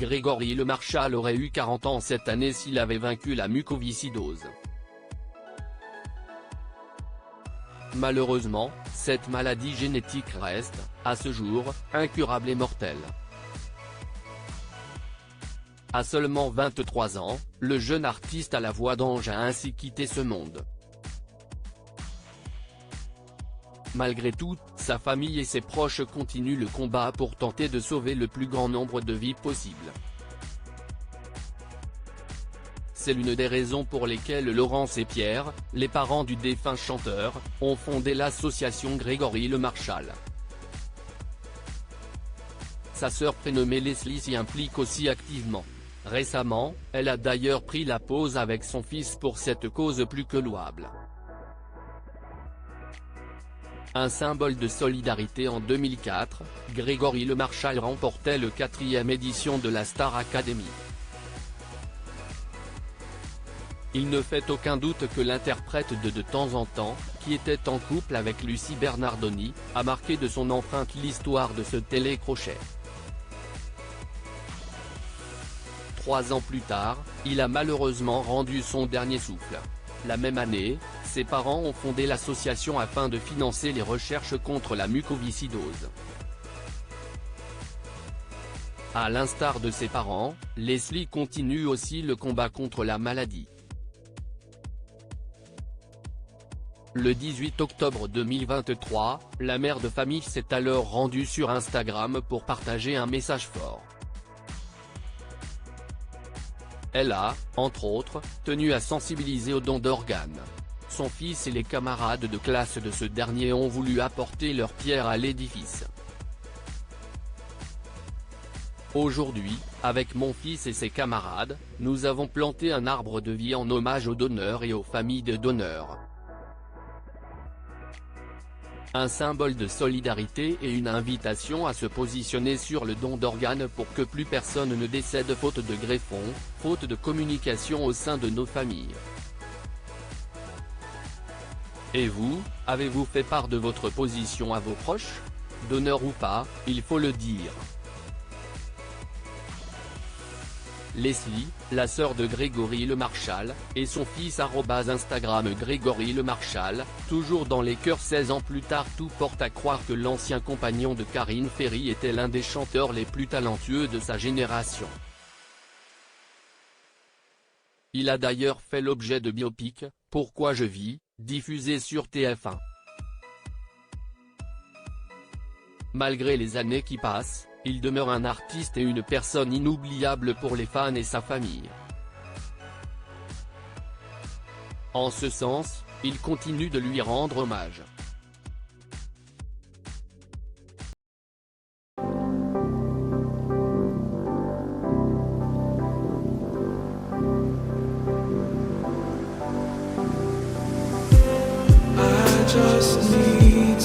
Grégory Le Marchal aurait eu 40 ans cette année s'il avait vaincu la mucoviscidose. Malheureusement, cette maladie génétique reste, à ce jour, incurable et mortelle. À seulement 23 ans, le jeune artiste à la voix d'ange a ainsi quitté ce monde. Malgré tout, sa famille et ses proches continuent le combat pour tenter de sauver le plus grand nombre de vies possible. C'est l'une des raisons pour lesquelles Laurence et Pierre, les parents du défunt chanteur, ont fondé l'association Grégory Le Marchal. Sa sœur prénommée Leslie s'y implique aussi activement. Récemment, elle a d'ailleurs pris la pause avec son fils pour cette cause plus que louable. Un symbole de solidarité en 2004, Grégory Le Marchal remportait le 4e édition de la Star Academy. Il ne fait aucun doute que l'interprète de temps en temps, qui était en couple avec Lucie Bernardoni, a marqué de son empreinte l'histoire de ce télécrochet. 3 ans plus tard, il a malheureusement rendu son dernier souffle. La même année, ses parents ont fondé l'association afin de financer les recherches contre la mucoviscidose. À l'instar de ses parents, Leslie continue aussi le combat contre la maladie. Le 18 octobre 2023, la mère de famille s'est alors rendue sur Instagram pour partager un message fort. Elle a, entre autres, tenu à sensibiliser au don d'organes. Son fils et les camarades de classe de ce dernier ont voulu apporter leur pierre à l'édifice. Aujourd'hui, avec mon fils et ses camarades, nous avons planté un arbre de vie en hommage aux donneurs et aux familles de donneurs. Un symbole de solidarité et une invitation à se positionner sur le don d'organes pour que plus personne ne décède faute de greffons, faute de communication au sein de nos familles. Et vous, avez-vous fait part de votre position à vos proches? Donneur ou pas, il faut le dire. Leslie, la sœur de Grégory Le Marchal, et son fils @Instagram Grégory Le Marchal, toujours dans les cœurs 16 ans plus tard. Tout porte à croire que l'ancien compagnon de Karine Ferry était l'un des chanteurs les plus talentueux de sa génération. Il a d'ailleurs fait l'objet de biopic, Pourquoi je vis, diffusé sur TF1. Malgré les années qui passent, il demeure un artiste et une personne inoubliable pour les fans et sa famille. En ce sens, il continue de lui rendre hommage. I just need